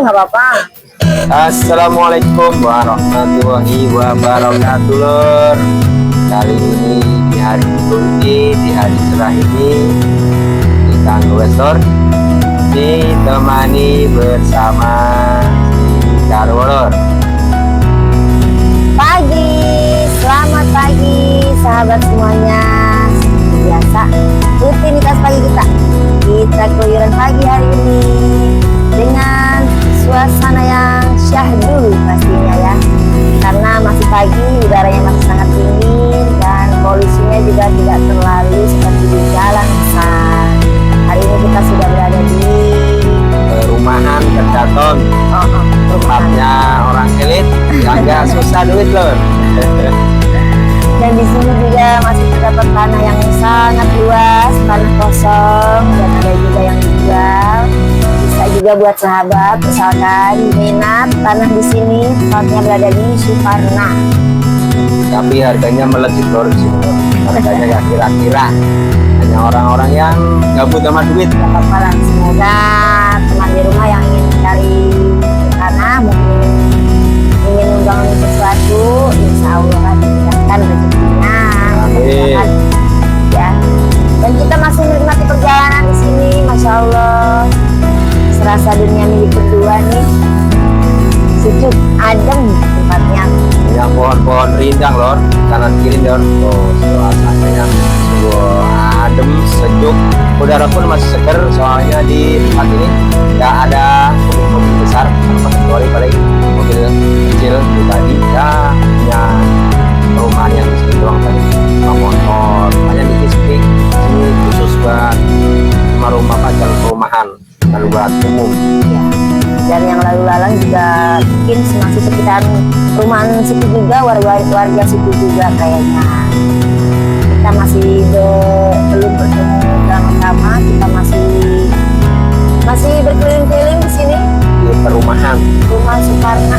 nggak apa-apa. Assalamualaikum warahmatullahi wabarakatuh, Lur. Kali ini di hari Idul, di hari cerah ini kita Westor ditemani bersama si Karwo, Lur. Selamat pagi sahabat semuanya. Seperti biasa rutinitas pagi kita keluyuran pagi hari ini dengan suasana yang syahdu pastinya ya, karena masih pagi, udaranya masih sangat dingin dan polusinya juga tidak terlalu seperti di jalan besar. Hari ini kita sudah berada di Perumahan Kedaton, tempatnya orang elit yang gak susah duit, Lur. Dan di sini juga masih terdapat tanah yang sangat luas, tanah kosong, dan ada juga yang dijual. Bisa juga buat sahabat misalkan minat tanah di sini, tempatnya berada di Suparna. Tapi harganya melejit, Lur. Harganya ya kira-kira hanya orang-orang yang gabut sama duit. Gak apa-apa lah, semoga teman di rumah yang ingin cari tanah, mungkin ingin membangun sesuatu, insya Allah dimudahkan rezekinya. Amin. Ya. Dan kita masih menikmati perjalanan di sini, masya Allah. Serasa dunia milik berdua nih. Sejuk, adem tempatnya. Yang pohon-pohon rindang, Lor, kanan kiri, Lor. Oh, suasananya sungguh adem, sejuk. Udara pun masih seger, soalnya di tempat ini nggak ada mobil besar, kecuali paling mobil kecil pribadi. Ya, punya perumahan yang di sini doang tadi, rumah motor, banyak di sini khusus buat rumah-rumah pacar perumahan, dan buat umum. Ya. Dan yang lalu lalang juga mungkin masih sekitar perumahan situ juga, warga situ juga kayaknya. Kita masih belum bertemu sama-sama, kita masih berkeliling-keliling di sini Di perumahan, rumah Suparna.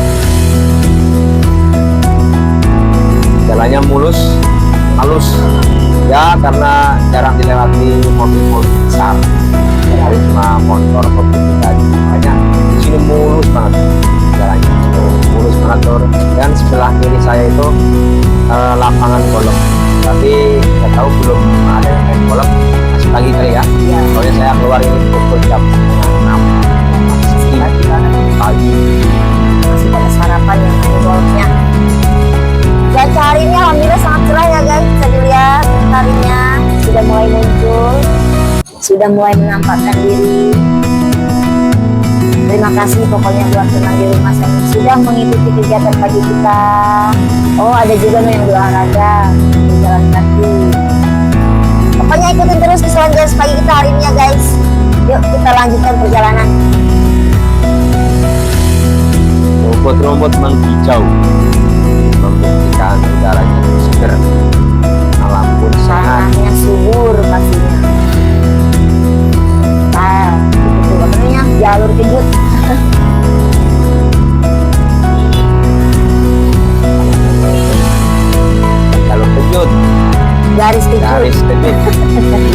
jalannya mulus, halus, ya karena jarang dilewati mobil-mobil besar. Jadi cuma motor, mobil pribadi, makanya di sini mulus banget jalannya, mulus banget, Lur. Dan sebelah kiri saya itu lapangan golf, tapi nggak tahu belum ada yang main golf, masih pagi kali ya. Ya. Soalnya saya keluar ini pukul jam 6 pagi. Masih pada sarapan yang main golfnya. Cuaca hari ini alhamdulillah sangat cerah ya guys, bisa dilihat harinya sudah mulai muncul, sudah mulai menampakkan diri. Terima kasih pokoknya buat teman di rumah yang sudah mengikuti kegiatan pagi kita. Oh, ada juga nih yang olahraga, berjalan kaki. Pokoknya ikutin terus keselanjutan pagi kita hari ini ya guys. Yuk kita lanjutkan perjalanan. Rumput-rumput menghijau membuktikan udaranya seger, alam pun sangat Tanahnya subur pastinya. Nah, itu apa namanya? Jalur kejut. kalau kejut, Garis kejut. garis kejut,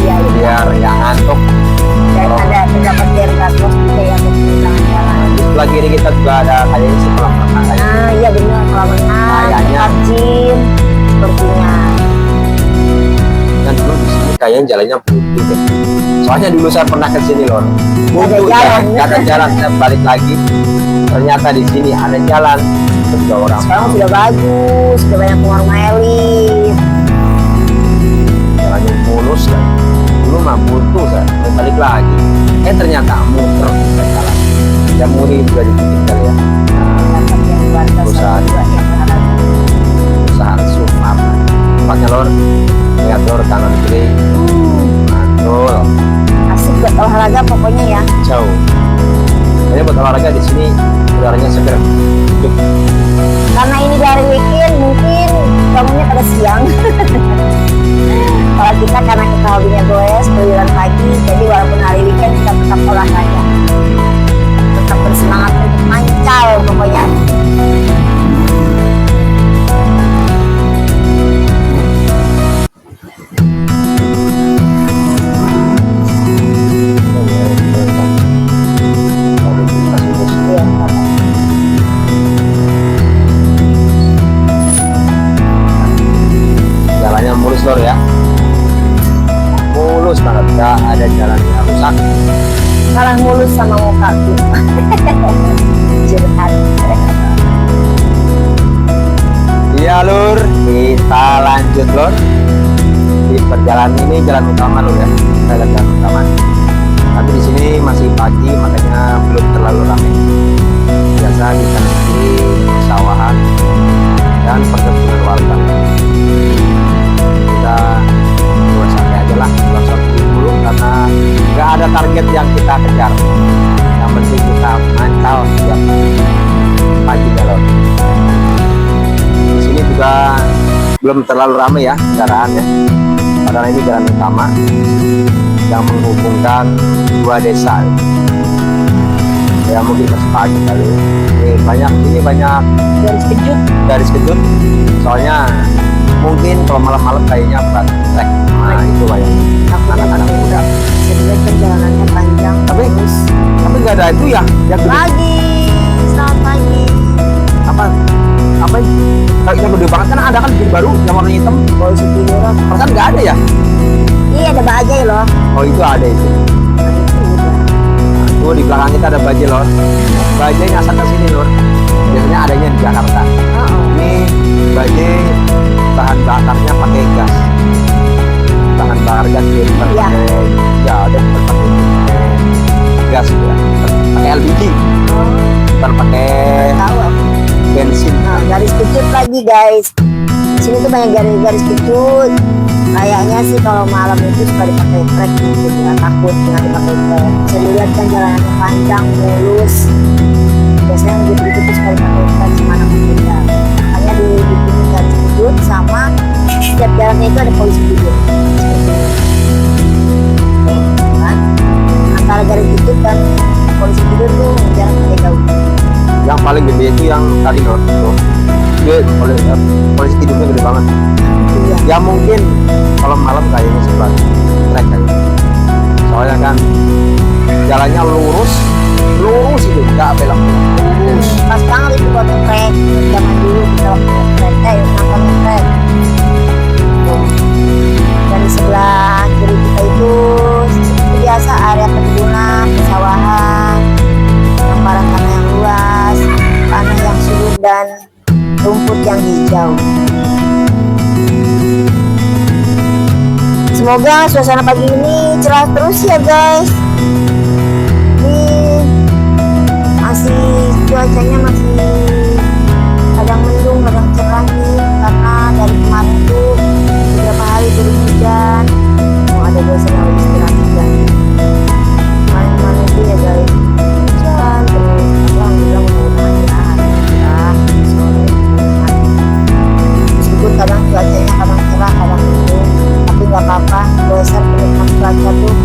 Iya, biar nggak ngantuk. dan ada terdapat daerah pos juga yang berjalan jalan. Di sebelah kiri kita juga ada kayaknya sih kolam renang kayaknya. Nah, iya benar, kolam renang, Kayaknya. tempat gym, sepertinya. Dan dulu di sini kayaknya jalannya buntu deh. Soalnya dulu saya pernah ke sini, Lor. Ada Buntu, jalan. nggak ada jalan. Saya balik lagi, ternyata di sini ada jalan. Kedua orang. Sekarang sudah bagus, sudah banyak warna elit. Jalannya mulus kan. Dulu mah buntu saya, balik lagi. Ternyata muter jalan. Ya murni juga dibikin kali ya. Dapat yang warga Perusahaan. juga yang berharap. Usaha Sumap. Tempatnya, Lor. Lihat, Lor, kanan kiri. Mantul. Asik buat olahraga pokoknya ya. Jauh. Jadi buat olahraga di sini udaranya seger. Hidup. Karena ini di hari weekend mungkin bangunnya pada siang. Kalau kita karena kita hobinya goes, keluyuran pagi, jadi walaupun hari weekend kita tetap olahraga, tetap bersemangat untuk mancal pokoknya. jalannya rusak. Kalah mulus sama mukaku. Curhat. Iya lur, kita lanjut lur. Di perjalanan ini jalan utama lur ya, kita lihat jalan utama. Tapi di sini masih pagi, makanya belum terlalu ramai. Biasa kita di sawahan dan perkebunan warga. Kita buat santai aja lah, nggak usah buru-buru karena nggak ada target yang kita kejar. Yang penting kita mantau setiap pagi lur. Di sini juga belum terlalu ramai ya kendaraannya, karena ini jalan utama yang menghubungkan dua desa. Ya mungkin masih pagi kali. Ini banyak garis kejut. Soalnya mungkin kalau malam-malam kayaknya buat trek. Nah itu banyak anak-anak muda. Sebenarnya perjalanannya panjang. Tapi nggak ada itu ya yang gede. Pagi, selamat pagi. Apa yang gede banget kan ada kan bikin baru yang warna hitam. Polisi tiduran. Perasaan nggak ada ya? Iya ada bajai loh. Oh itu ada itu. Itu udah. Tuh di belakang kita ada bajai lor. Bajai nyasar ke sini lor. Biasanya adanya di Jakarta. Ini bajai bahan bakarnya pakai gas. Bahan bakar gas dia bukan Iya. pakai ya ada bukan pakai gas ya. Pakai LPG bukan pakai Tahu aku. bensin. Nah, garis kecut lagi guys. Di sini tuh banyak garis kecut. Kayaknya sih kalau malam itu suka dipakai trek gitu ya, takut nggak dipakai trek. Bisa dilihat kan jalanannya panjang mulus. Biasanya yang gitu-gitu tuh suka dipakai trek semana mungkin ya. Makanya dibikin garis kecut sama setiap jalannya itu ada polisi tidur. Kan? Antara garis kecut dan polisi tidur tuh jarak beda jauh. Yang paling gede itu yang tadi lor. Tuh. Dia polisi tidurnya gede banget. Iya. Ya mungkin kalau malam kayaknya sebelah trek kayaknya. Soalnya kan jalannya lurus itu nggak belok lurus. Pas banget itu buat nge-trek. Zaman dulu kita waktu nge-trek, nonton nge-trek. Tuh. Dan di sebelah kiri kita itu seperti biasa area perkebunan, pesawahan, hamparan tanah yang luas, tanah yang subur dan rumput yang hijau. Semoga suasana pagi ini cerah terus ya guys. Ini masih cuacanya masih kadang mendung kadang cerah nih karena dari kemarin tuh beberapa hari turun hujan. Mau ada dosen yang lagi istirahat juga. Kemarin itu ya guys hujan terus. Alhamdulillah mudah-mudahan ya hari cerah sore cerah. Meskipun kadang cuacanya kadang cerah kadang mendung, tapi nggak apa-apa. Dosen penikmat cuaca tuh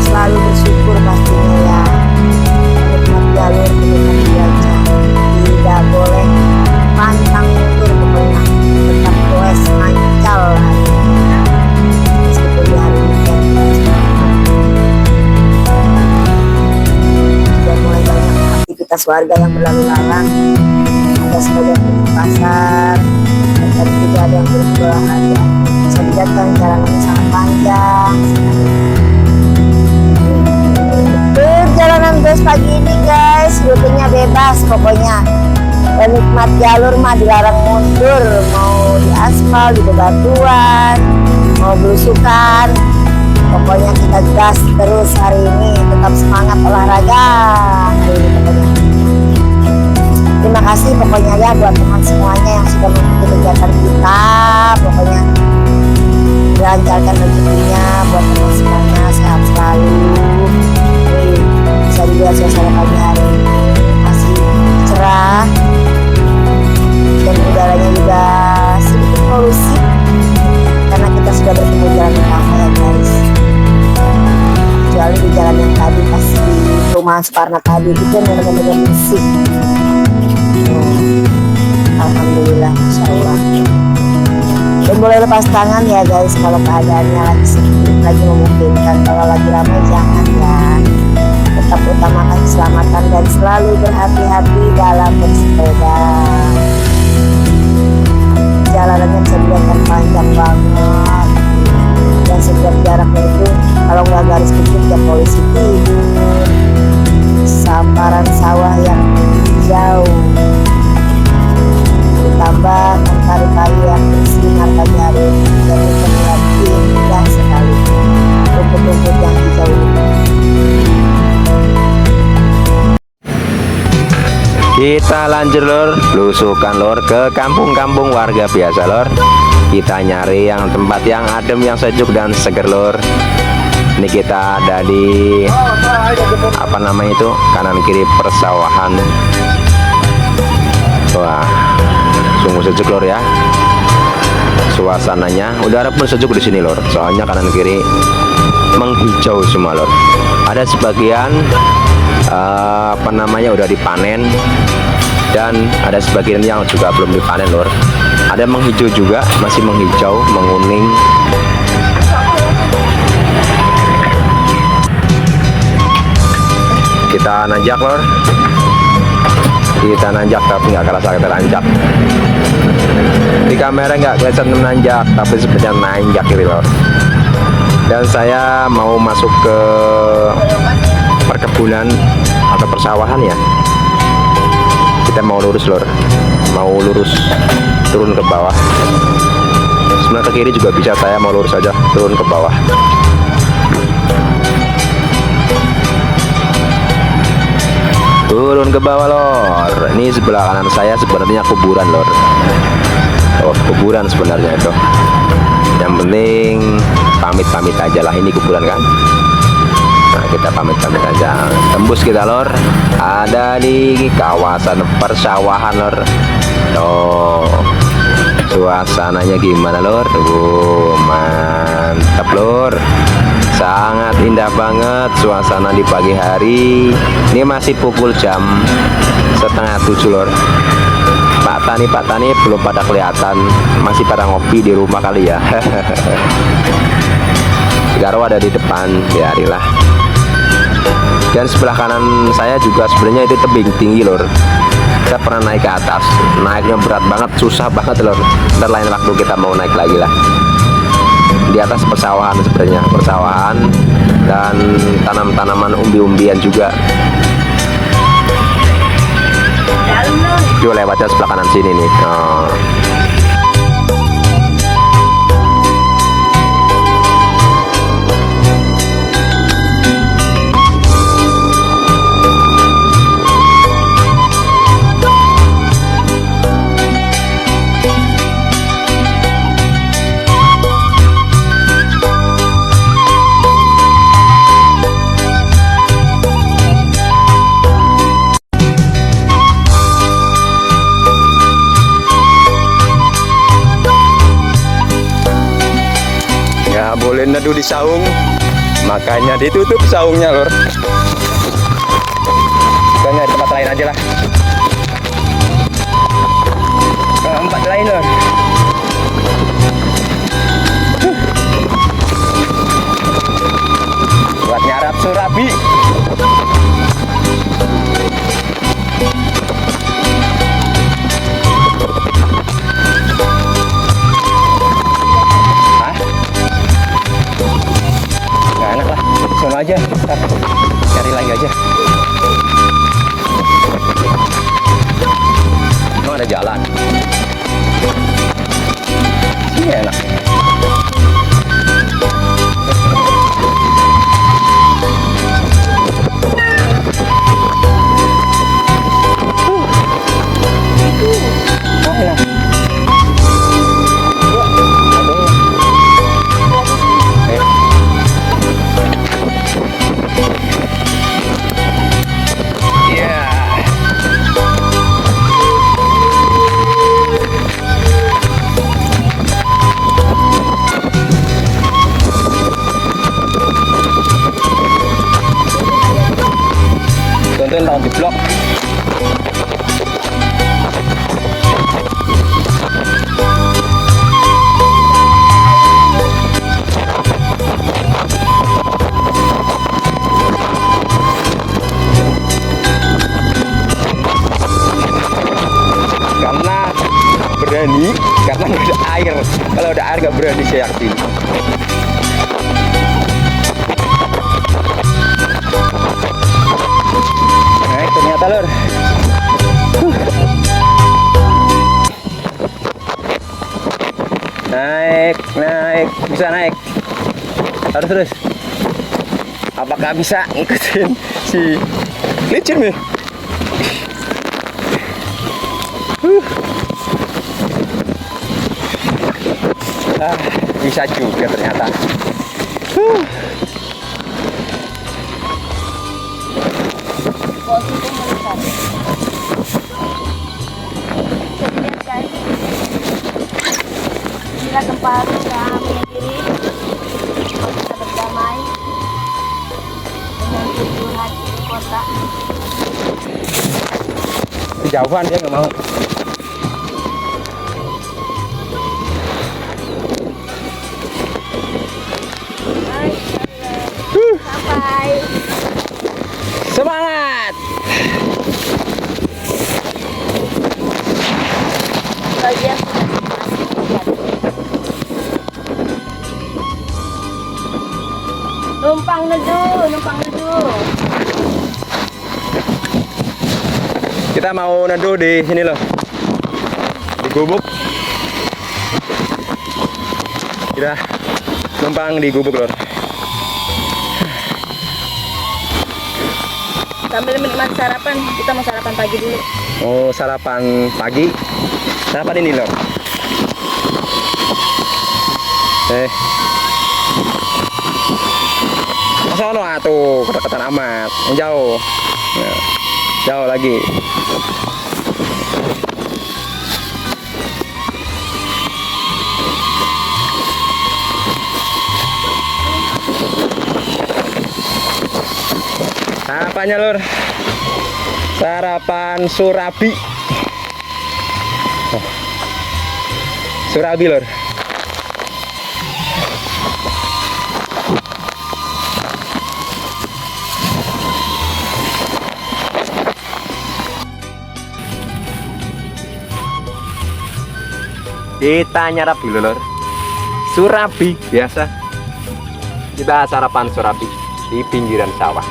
selalu bersyukur pastinya ya. Penikmat jalur, penikmat cuaca tidak boleh pantang mundur, pokoknya tetap goes mancal hari ini. Meskipun di hari weekend sudah mulai banyak aktivitas warga yang berlalu lalang. Ada sebagian pergi pasar dan tadi juga ada yang berbuah ada. Bisa dilihat kan jalanannya sangat panjang. Perjalanan bus pagi ini guys, rutenya bebas pokoknya. Penikmat jalur mah dilarang mundur, mau di aspal, di bebatuan, mau belusukan. Pokoknya kita gas terus hari ini, tetap semangat olahraga hari ini pokoknya. Terima kasih pokoknya ya buat teman semuanya yang sudah mengikuti kegiatan kita. Pokoknya dilancarkan rezekinya buat teman semuanya, sehat selalu. Nih, bisa dilihat suasana pagi hari ini masih cerah dan udaranya juga sedikit polusi karena kita sudah bertemu jalan utama ya guys. Kecuali di jalan yang tadi pas di perumahan Suparna tadi itu yang benar-benar bersih. Alhamdulillah, Masya Allah. Dan boleh lepas tangan ya guys kalau keadaannya lagi sepi, lagi memungkinkan. Kalau lagi ramai jangan ya. Tetap utamakan keselamatan dan selalu berhati-hati dalam bersepeda. Jalanannya bisa dilihat panjang banget dan setiap jaraknya itu kita lanjut lor, belusukan lor ke kampung-kampung warga biasa lor. Kita nyari yang tempat yang adem, yang sejuk dan seger lor. Ini kita ada di apa namanya itu, kanan kiri persawahan. Wah, sungguh sejuk lor ya. Suasananya, udara pun sejuk di sini lor. Soalnya kanan kiri menghijau semua lor. Ada sebagian apa namanya udah dipanen, dan ada sebagian yang juga belum dipanen lor. Ada menghijau juga, masih menghijau, menguning. Kita nanjak lor, kita nanjak tapi nggak kerasa kita nanjak. Di kamera nggak kelihatan menanjak, tapi sebenarnya nanjak ini lor. Dan saya mau masuk ke perkebunan atau persawahan ya. Kita mau lurus lor, mau lurus turun ke bawah. Sebenarnya ke kiri juga bisa, saya mau lurus aja turun ke bawah. Turun ke bawah lor. Ini sebelah kanan saya sebenarnya kuburan lor. Oh, kuburan sebenarnya itu. Yang penting pamit-pamit aja lah, ini kuburan kan. Nah, kita pamit-pamit aja. Tembus kita lor. Ada di kawasan persawahan lor. Oh, suasananya gimana lor? Mantap lor. Sangat indah banget suasana di pagi hari. Ini masih pukul jam setengah 7 lor. Pak Tani belum pada kelihatan, masih pada ngopi di rumah kali ya. Garo ada di depan, biarilah. Dan sebelah kanan saya juga sebenarnya itu tebing tinggi lor. Saya pernah naik ke atas, naiknya berat banget, susah banget lor. Ntar lain waktu kita mau naik lagi lah. Di atas persawahan sebenarnya, persawahan dan tanam-tanaman umbi-umbian juga. Yuk lewatnya sebelah kanan sini nih. Oh. Boleh neduh di saung, makanya ditutup saungnya lor. Kita nyari tempat lain aja lah, ke tempat lain lor. Buat nyarap surabi. Sono aja, cari lagi aja. Emang ada jalan? Ini enak. Langsung di blok. Karena berani, karena nggak ada air. Kalau ada air nggak berani, saya yakin. Ternyata lor. Naik, bisa naik. Terus. Apakah bisa ngikutin si licin nih? Bisa juga ternyata. Posisi melihat. Lihat guys. Inilah tempat kita menyendiri. Kita berdamai dengan tujuan ibu kota. Kejauhan dia nggak mau. Sampai. Semangat. Bagian numpang neduh. Kita mau neduh di sini loh. Di gubuk. Kita numpang di gubuk loh. Sambil menikmati sarapan, kita mau sarapan pagi dulu. Oh, sarapan pagi. Sarapan ini loh. Masa ono atuh kedekatan amat. Yang jauh. Nah, jauh lagi. Sarapannya lur, sarapan surabi. Surabi lur. Kita nyarap dulu lur. Surabi biasa. Kita sarapan surabi di pinggiran sawah.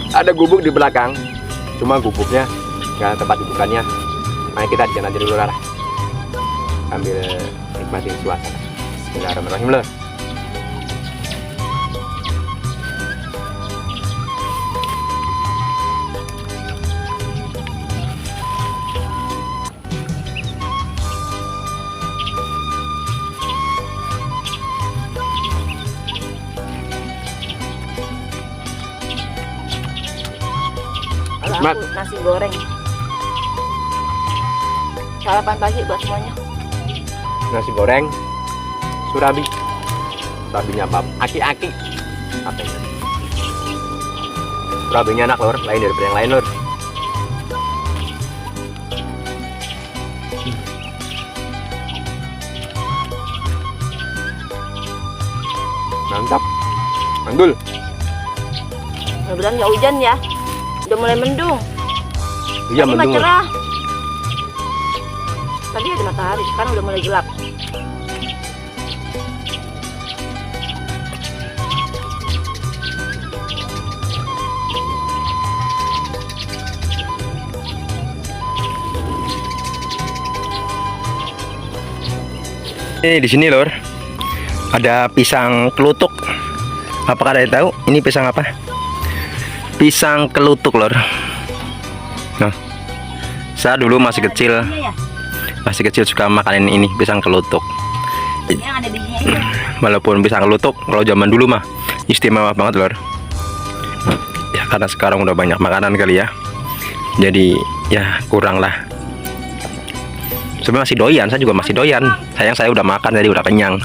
Ada gubuk di belakang, cuma gubuknya nggak ada tempat dudukannya. Makanya kita di sana aja dulu lah, sambil nikmatin suasana. Bismillahirrahmanirrahim lur. Kalau aku nasi goreng. Sarapan pagi buat semuanya. Nasi goreng, surabi. Surabinya apa? Aki-aki. Apa ini? Surabinya enak lur, lain daripada yang lain lur. Mantap. Mandul. Mudah-mudahan nggak hujan ya. Udah mulai mendung. Iya, Tadi mendung. mah cerah. Tadi ada matahari, sekarang udah mulai gelap. Ini di sini lor, ada pisang kelutuk. Apakah ada yang tahu ini pisang apa? Pisang kelutuk lor. Nah, saya dulu masih kecil, suka makan ini pisang kelutuk. Yang ada bijinya itu. Walaupun pisang kelutuk kalau zaman dulu mah istimewa banget lor. Ya karena sekarang udah banyak makanan kali ya, jadi ya kurang lah. Sebenarnya masih doyan, saya juga masih doyan. Sayang saya udah makan jadi udah kenyang.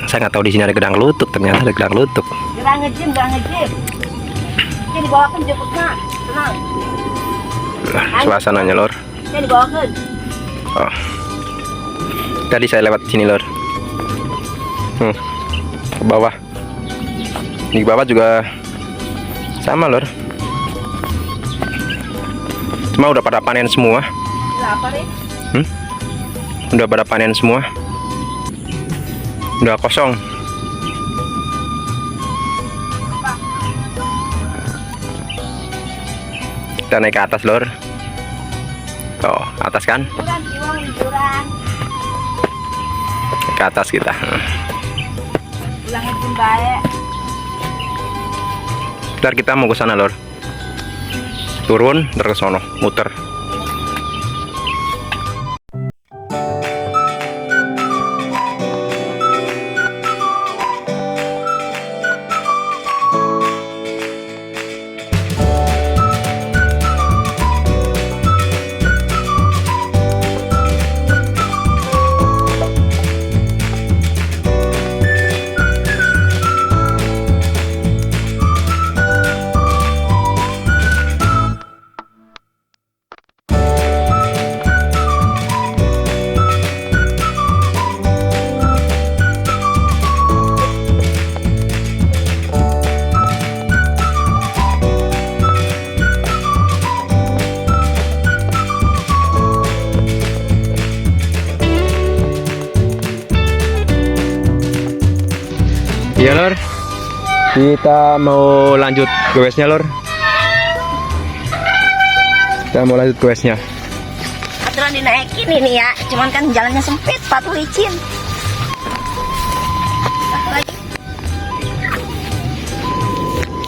Saya nggak tahu di sini ada gedang lutuk, ternyata ada gedang lutuk. Gerang ngejim. Ini dibawakan jemput nak, tenang. Suasananya lor. Ini dibawakan. Oh. Tadi saya lewat sini lor. Ke bawah. Di bawah juga sama lor. Cuma udah pada panen semua. Lapar ya? Udah pada panen semua. Udah kosong. Kita naik ke atas lor. Tuh, atas kan? Liburan. Ke atas kita. Pulang ngejim baik. Ntar kita mau ke sana lor. Turun, ntar ke sono, muter. Lor, kita mau lanjut goesnya Lor. Kita mau lanjut goesnya. Aturan dinaikin ini ya, cuman kan jalannya sempit, sepatu licin. Satu lagi.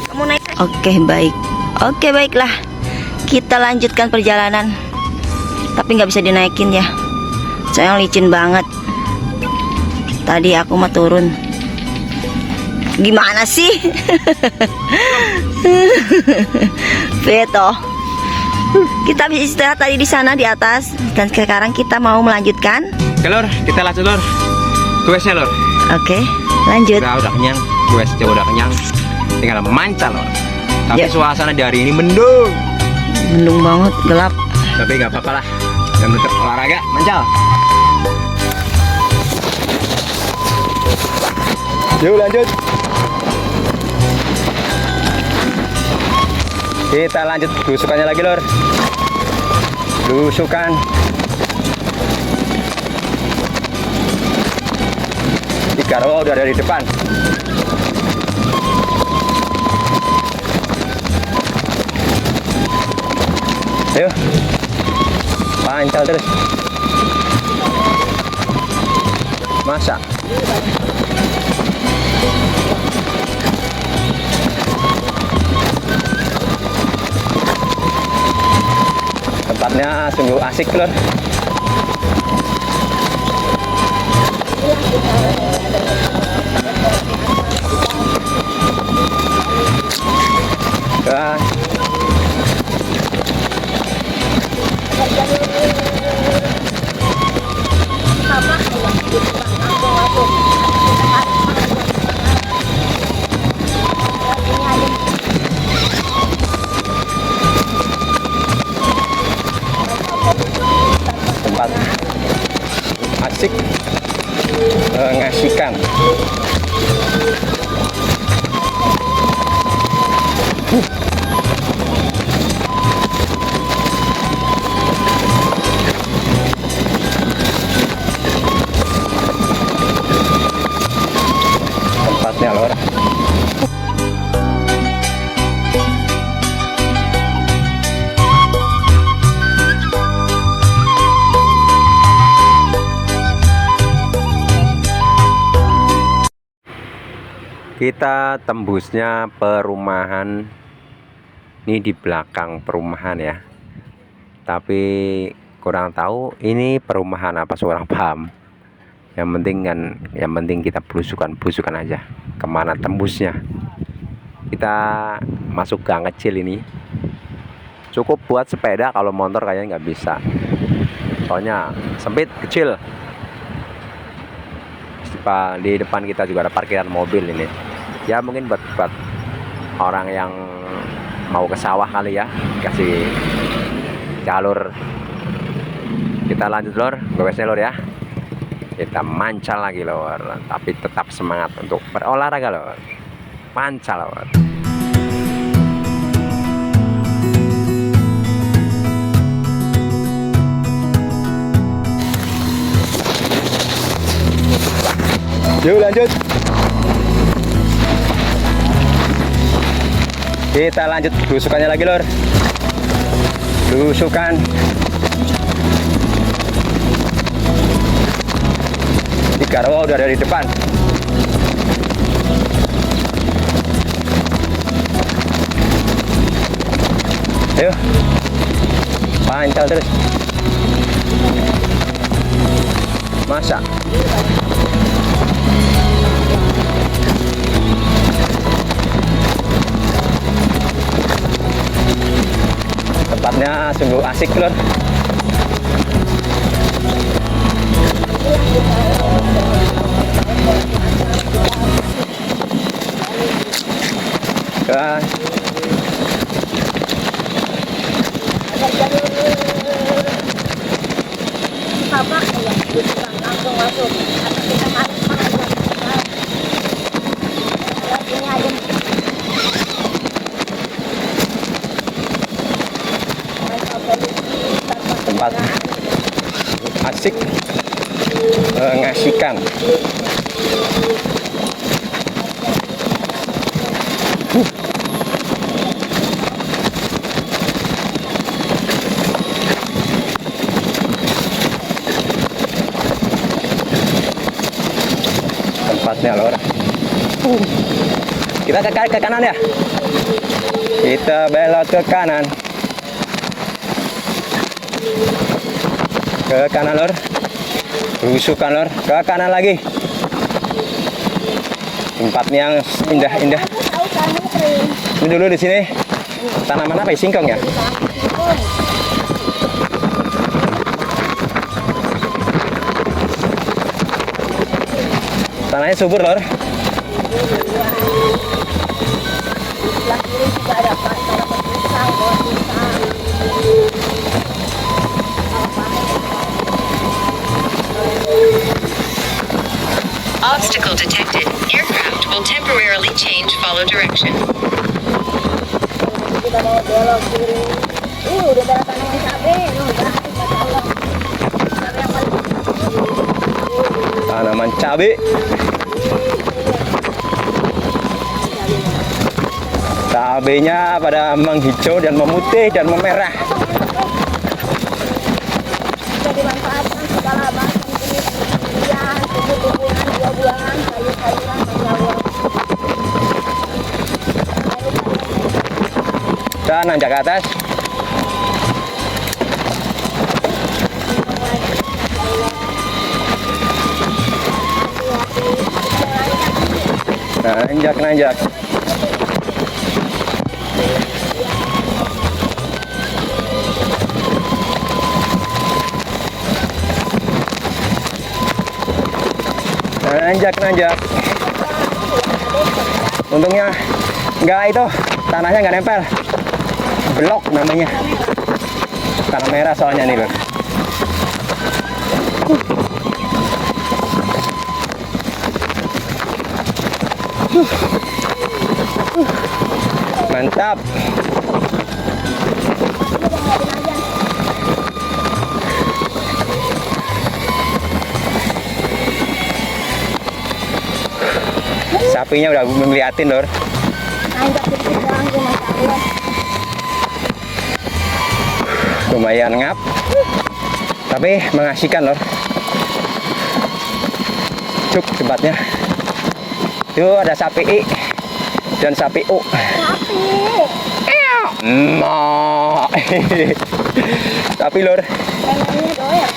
Kamu naik. Oke, baik. Oke, baiklah. Kita lanjutkan perjalanan. Tapi nggak bisa dinaikin ya. Soalnya licin banget. Tadi aku mah turun. Gimana sih? Beto. Kita bisa istirahat tadi di sana di atas dan sekarang kita mau melanjutkan. Oke Lor, kita lanjut Lor. Goesnya Lor. Oke, lanjut. Udah kenyang, goesnya udah kenyang. Tinggal mancal Lor. Tapi Ya. suasana di hari ini mendung. Mendung banget, gelap. Tapi nggak apa-apa lah. Yang penting olahraga, mancal. Yuk lanjut. Kita lanjut belusukannya lagi Lor. Belusukan. Tiga rawa udah ada di depan. Ayo. Pancal terus. Masa. Tempatnya sungguh asik Lor. Nah. Tempat asik, mengasihkan. Tempatnya Lor. Kita tembusnya perumahan. Ini di belakang perumahan ya. Tapi kurang tahu ini perumahan apa, kurang paham. Yang penting kita belusukan aja. Kemana tembusnya? Kita masuk gang kecil ini. Cukup buat sepeda, kalau motor kayaknya nggak bisa. Soalnya sempit, kecil. Di depan kita juga ada parkiran mobil ini. Ya mungkin buat orang yang mau ke sawah kali ya, kasih jalur. Kita lanjut Lor, goesnya Lor ya. Kita mancal lagi Lor, tapi tetap semangat untuk berolahraga Lor. Mancal Lor. Yuk lanjut. Kita lanjut belusukannya lagi Lor. Belusukan. Tiga rawa udah ada di depan. Ayo. Pancal terus. Masa. Tempatnya sungguh asik Lor. Nah. Langsung masuk. Tempat asik, mengasihkan. tempatnya lor. Kita ke kanan ya. Kita belok ke kanan. Ke kanan lor. Berusukan lor. Ke kanan lagi. Tempatnya yang indah-indah. Ini dulu di sini. Tanaman apa ya? Singkong ya? Tanahnya subur lor. Obstacle detected. Aircraft will temporarily change follow direction. Kita mau belok kiri. Udah ada tanaman cabai. Tanaman cabai. Cabainya pada menghijau dan memutih dan memerah. Bisa dimanfaatkan segala macam jenis tumbuhan, buah-buahan, sayur-sayuran, sayur. Dan nanjak ke atas. Nanjak. Nanjak. Untungnya enggak itu, tanahnya enggak nempel. Blok namanya. Tanah merah soalnya nih, Lur. Mantap. Sapinya udah ngeliatin lor. Nanjak sedikit doang sih Mas Allah. Lumayan ngap, tapi mengasihkan lor. Cuk tempatnya. Itu ada sapi I dan sapi U. Sapi. Emak. Tapi lor. Emangnya doyan.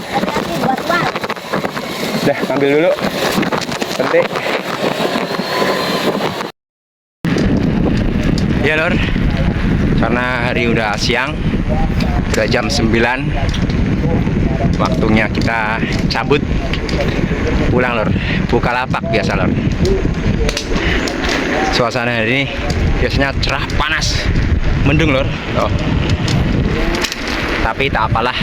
Hati-hati buat Wan. Udah ambil dulu. Berhenti. Ya lor. Karena hari udah siang. Udah jam 9. Waktunya kita cabut pulang lor. Bukalapak biasa lor. Suasana hari ini biasanya cerah panas, mendung lor. Oh. Tapi tak apalah,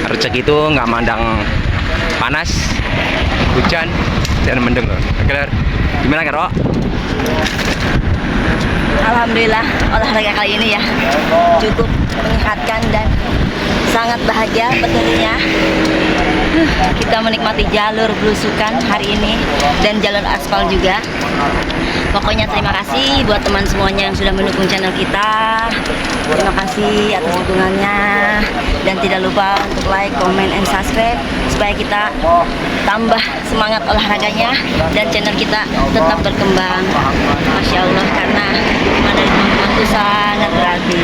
rezeki itu nggak mandang panas, hujan, dan mendung lor. Oke lor, gimana Karo? Alhamdulillah olahraga kali ini ya cukup menyehatkan dan sangat bahagia tentunya. Kita menikmati jalur belusukan hari ini dan jalur aspal juga. Pokoknya terima kasih buat teman semuanya yang sudah mendukung channel kita. Terima kasih atas dukungannya dan tidak lupa untuk like, comment, and subscribe supaya kita tambah semangat olahraganya dan channel kita tetap berkembang. Masya Allah, karena dukungan dari teman-teman itu sangat berarti.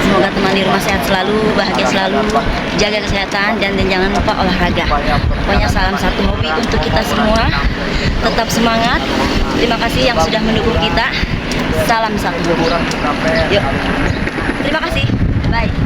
Semoga teman di rumah sehat selalu, bahagia selalu, jaga kesehatan dan jangan lupa olahraga. Pokoknya salam satu hobi untuk kita semua. Tetap semangat. Terima kasih yang sudah mendukung kita. Salam satu hobi. Yuk. Terima kasih. Bye.